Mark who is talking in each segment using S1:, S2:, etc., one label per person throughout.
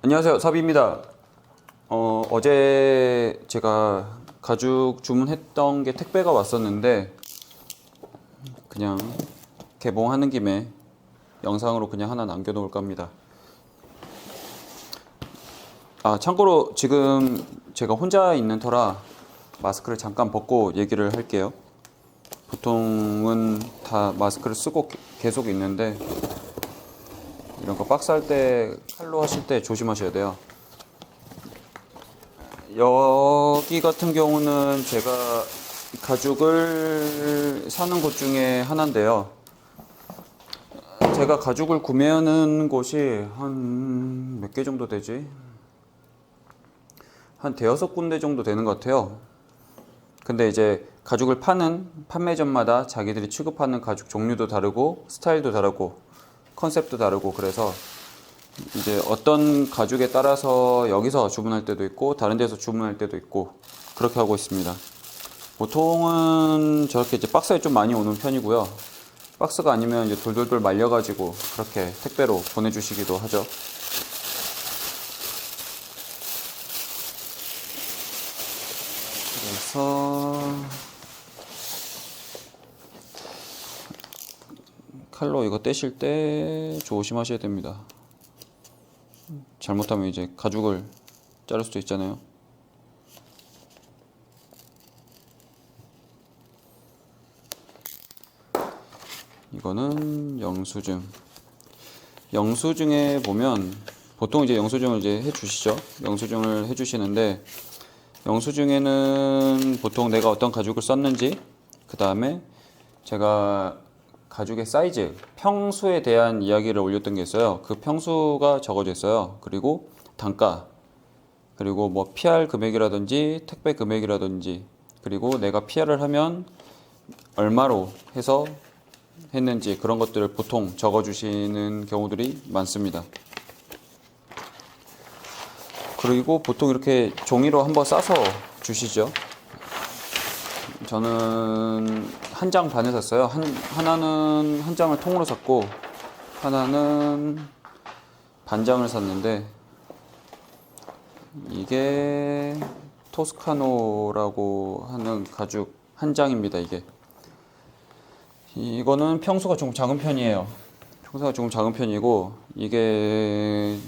S1: 안녕하세요, 사비입니다. 어제 제가 가죽 주문했던 게 택배가 왔었는데 그냥 개봉하는 김에 영상으로 그냥 하나 남겨놓을까 합니다. 참고로 지금 제가 혼자 있는 터라 마스크를 잠깐 벗고 얘기를 할게요. 보통은 다 마스크를 쓰고 계속 있는데 이런 거 박스 할 때, 칼로 하실 때 조심하셔야 돼요. 여기 같은 경우는 제가 가죽을 사는 곳 중에 하나인데요. 제가 가죽을 구매하는 곳이 한 몇 개 정도 되지? 한 대여섯 군데 정도 되는 것 같아요. 근데 이제 가죽을 파는 판매점마다 자기들이 취급하는 가죽 종류도 다르고 스타일도 다르고 컨셉도 다르고, 그래서 이제 어떤 가죽에 따라서 여기서 주문할 때도 있고 다른 데서 주문할 때도 있고 그렇게 하고 있습니다. 보통은 저렇게 이제 박스에 좀 많이 오는 편이고요. 박스가 아니면 이제 돌돌돌 말려가지고 그렇게 택배로 보내주시기도 하죠. 그래서 칼로 이거 떼실 때 조심하셔야 됩니다. 잘못하면 이제 가죽을 자를 수도 있잖아요. 이거는 영수증. 영수증에 보면 보통 이제 영수증을 이제 해주시죠. 영수증을 해주시는데 영수증에는 보통 내가 어떤 가죽을 썼는지, 그 다음에 제가 가죽의 사이즈, 평수에 대한 이야기를 올렸던 게 있어요. 그 평수가 적어져 있어요. 그리고 단가, 그리고 뭐 PR 금액이라든지 택배 금액이라든지, 그리고 내가 PR을 하면 얼마로 해서 했는지, 그런 것들을 보통 적어주시는 경우들이 많습니다. 그리고 보통 이렇게 종이로 한번 싸서 주시죠. 저는 한 장 반을 샀어요. 하나는 한 장을 통으로 샀고 하나는 반장을 샀는데, 이게 토스카노라고 하는 가죽 한 장입니다. 이거는 평수가 조금 작은 편이에요. 평수가 조금 작은 편이고, 이게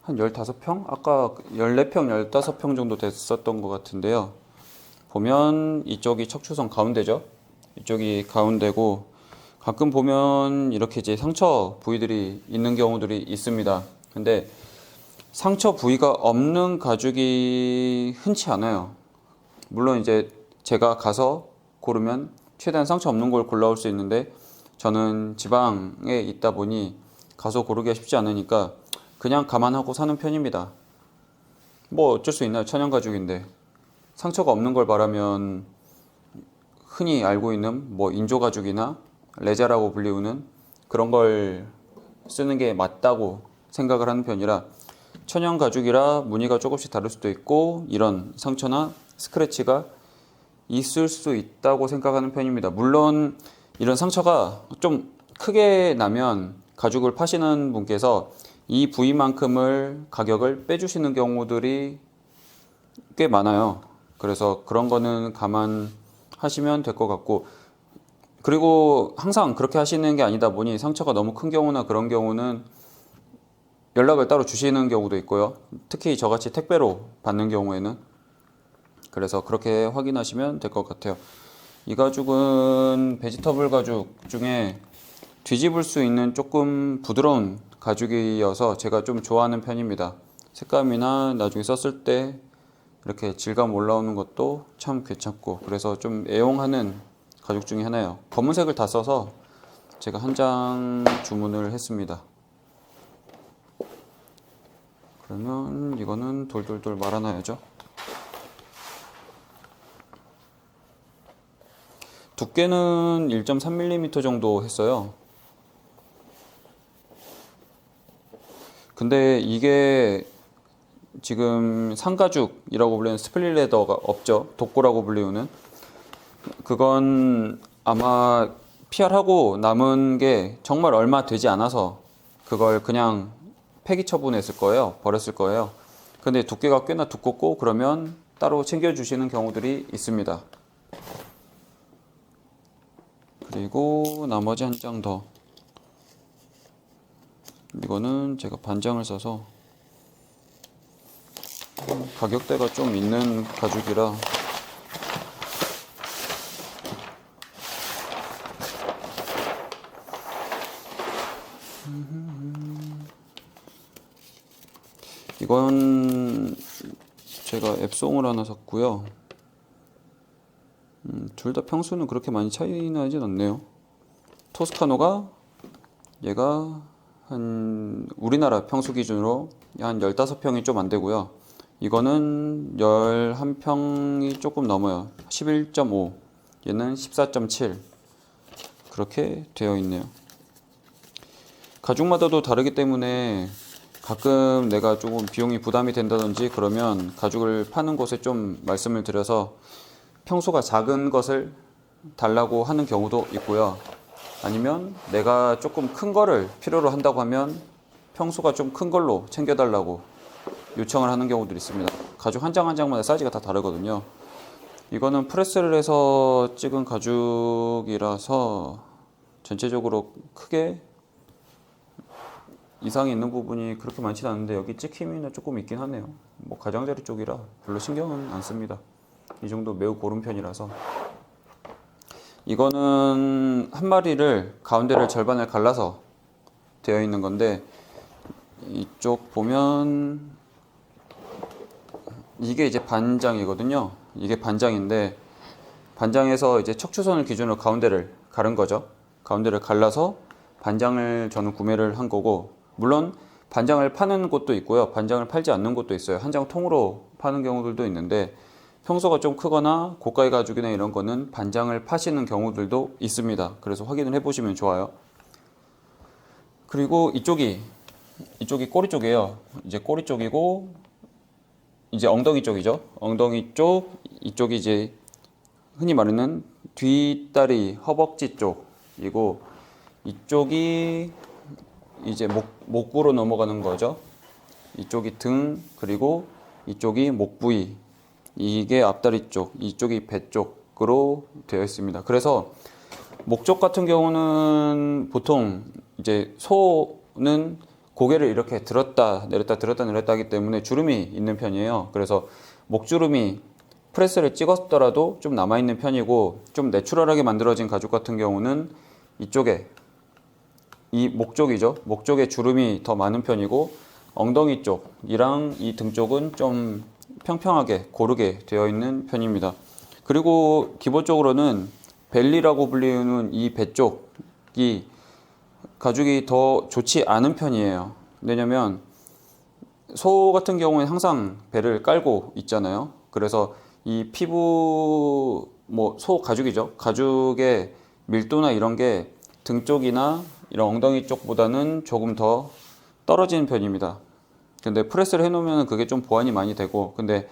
S1: 한 15평? 아까 14평, 15평 정도 됐었던 것 같은데요. 보면 이쪽이 척추선 가운데죠. 이쪽이 가운데고, 가끔 보면 이렇게 이제 상처 부위들이 있는 경우들이 있습니다. 근데 상처 부위가 없는 가죽이 흔치 않아요. 물론 이제 제가 가서 고르면 최대한 상처 없는 걸 골라올 수 있는데, 저는 지방에 있다 보니 가서 고르기가 쉽지 않으니까 그냥 감안하고 사는 편입니다. 뭐 어쩔 수 있나요? 천연 가죽인데. 상처가 없는 걸 바라면 흔히 알고 있는 뭐 인조 가죽이나 레자라고 불리우는 그런 걸 쓰는 게 맞다고 생각을 하는 편이라, 천연 가죽이라 무늬가 조금씩 다를 수도 있고 이런 상처나 스크래치가 있을 수 있다고 생각하는 편입니다. 물론 이런 상처가 좀 크게 나면 가죽을 파시는 분께서 이 부위만큼을 가격을 빼주시는 경우들이 꽤 많아요. 그래서 그런 거는 감안하시면 될 것 같고, 그리고 항상 그렇게 하시는 게 아니다 보니 상처가 너무 큰 경우나 그런 경우는 연락을 따로 주시는 경우도 있고요. 특히 저같이 택배로 받는 경우에는. 그래서 그렇게 확인하시면 될 것 같아요. 이 가죽은 베지터블 가죽 중에 뒤집을 수 있는 조금 부드러운 가죽이어서 제가 좀 좋아하는 편입니다. 색감이나 나중에 썼을 때 이렇게 질감 올라오는 것도 참 괜찮고, 그래서 좀 애용하는 가죽 중에 하나예요. 검은색을 다 써서 제가 한 장 주문을 했습니다. 그러면 이거는 돌돌돌 말아놔야죠. 두께는 1.3mm 정도 했어요. 근데 이게 지금 상가죽이라고 불리는 스플릿 레더가 없죠. 독고라고 불리우는. 그건 아마 PR하고 남은 게 정말 얼마 되지 않아서 그걸 그냥 폐기 처분했을 거예요. 버렸을 거예요. 근데 두께가 꽤나 두껍고 그러면 따로 챙겨주시는 경우들이 있습니다. 그리고 나머지 한 장 더. 이거는 제가 반장을 써서 가격대가 좀 있는 가죽이라 이건 제가 앱송을 하나 샀고요. 둘 다 평수는 그렇게 많이 차이 나진 않네요. 토스카노가 얘가 한 우리나라 평수 기준으로 한 15평이 좀 안 되고요. 이거는 11평이 조금 넘어요. 11.5, 얘는 14.7 그렇게 되어 있네요. 가죽마다도 다르기 때문에 가끔 내가 조금 비용이 부담이 된다든지 그러면 가죽을 파는 곳에 좀 말씀을 드려서 평수가 작은 것을 달라고 하는 경우도 있고요. 아니면 내가 조금 큰 거를 필요로 한다고 하면 평수가 좀 큰 걸로 챙겨달라고 요청을 하는 경우들이 있습니다. 가죽 한 장 한 장마다 사이즈가 다 다르거든요. 이거는 프레스를 해서 찍은 가죽이라서 전체적으로 크게 이상이 있는 부분이 그렇게 많지는 않은데 여기 찍힘이 조금 있긴 하네요. 뭐 가장자리 쪽이라 별로 신경은 안 씁니다. 이 정도 매우 고른 편이라서. 이거는 한 마리를 가운데를 절반을 갈라서 되어 있는 건데 이쪽 보면 이게 이제 반장이거든요. 이게 반장인데 반장에서 이제 척추선을 기준으로 가운데를 가른 거죠. 가운데를 갈라서 반장을 저는 구매를 한 거고, 물론 반장을 파는 곳도 있고요. 반장을 팔지 않는 곳도 있어요. 한 장 통으로 파는 경우들도 있는데 평소가 좀 크거나 고가의 가죽이나 이런 거는 반장을 파시는 경우들도 있습니다. 그래서 확인을 해보시면 좋아요. 그리고 이쪽이 꼬리 쪽이에요. 이제 꼬리 쪽이고 이제 엉덩이 쪽이죠. 엉덩이 쪽, 이쪽이 이제 흔히 말하는 뒷다리 허벅지 쪽이고 이쪽이 이제 목구로 넘어가는 거죠. 이쪽이 등, 그리고 이쪽이 목 부위, 이게 앞다리 쪽, 이쪽이 배 쪽으로 되어 있습니다. 그래서 목 쪽 같은 경우는 보통 이제 소는 고개를 이렇게 들었다 내렸다 들었다 내렸다 하기 때문에 주름이 있는 편이에요. 그래서 목주름이 프레스를 찍었더라도 좀 남아있는 편이고, 좀 내추럴하게 만들어진 가죽 같은 경우는 이쪽에 이 목 쪽이죠. 목 쪽에 주름이 더 많은 편이고 엉덩이 쪽이랑 이 등 쪽은 좀 평평하게 고르게 되어 있는 편입니다. 그리고 기본적으로는 벨리라고 불리는 이 배 쪽이 가죽이 더 좋지 않은 편이에요. 왜냐면 소 같은 경우는 항상 배를 깔고 있잖아요. 그래서 이 피부, 뭐 소 가죽이죠. 가죽의 밀도나 이런 게 등 쪽이나 이런 엉덩이 쪽보다는 조금 더 떨어지는 편입니다. 근데 프레스를 해놓으면 그게 좀 보완이 많이 되고, 근데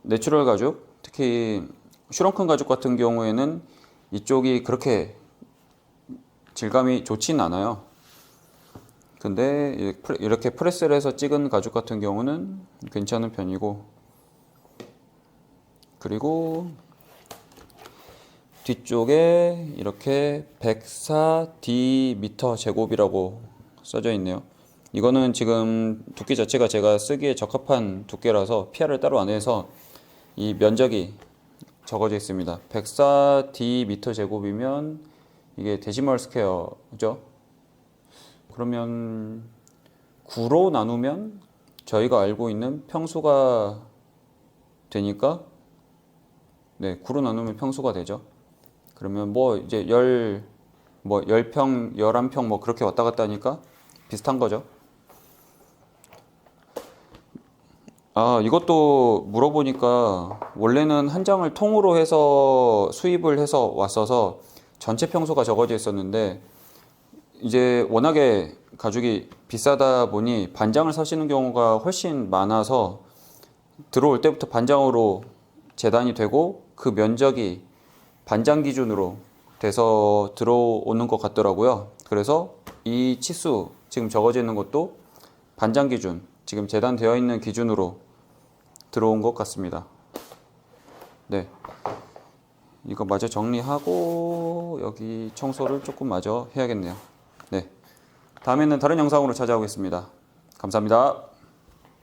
S1: 내추럴 가죽, 특히 슈렁큰 가죽 같은 경우에는 이쪽이 그렇게 질감이 좋진 않아요. 근데 이렇게 프레스를 해서 찍은 가죽 같은 경우는 괜찮은 편이고, 그리고 뒤쪽에 이렇게 104D 제곱이라고 써져 있네요. 이거는 지금 두께 자체가 제가 쓰기에 적합한 두께라서 PR을 따로 안 해서 이 면적이 적어져 있습니다. 104D 제곱이면 이게 데시멀 스퀘어죠. 그러면 9로 나누면 저희가 알고 있는 평수가 되니까, 네, 9로 나누면 평수가 되죠. 그러면 뭐 이제 10평, 11평 뭐 그렇게 왔다 갔다 하니까 비슷한 거죠. 아, 이것도 물어보니까 원래는 한 장을 통으로 해서 수입을 해서 왔어서 전체 평수가 적어져 있었는데, 이제 워낙에 가죽이 비싸다 보니 반장을 사시는 경우가 훨씬 많아서 들어올 때부터 반장으로 재단이 되고 그 면적이 반장 기준으로 돼서 들어오는 것 같더라고요. 그래서 이 치수 지금 적어져 있는 것도 반장 기준, 지금 재단되어 있는 기준으로 들어온 것 같습니다. 네. 이거 마저 정리하고 여기 청소를 조금 마저 해야겠네요. 네. 다음에는 다른 영상으로 찾아오겠습니다. 감사합니다.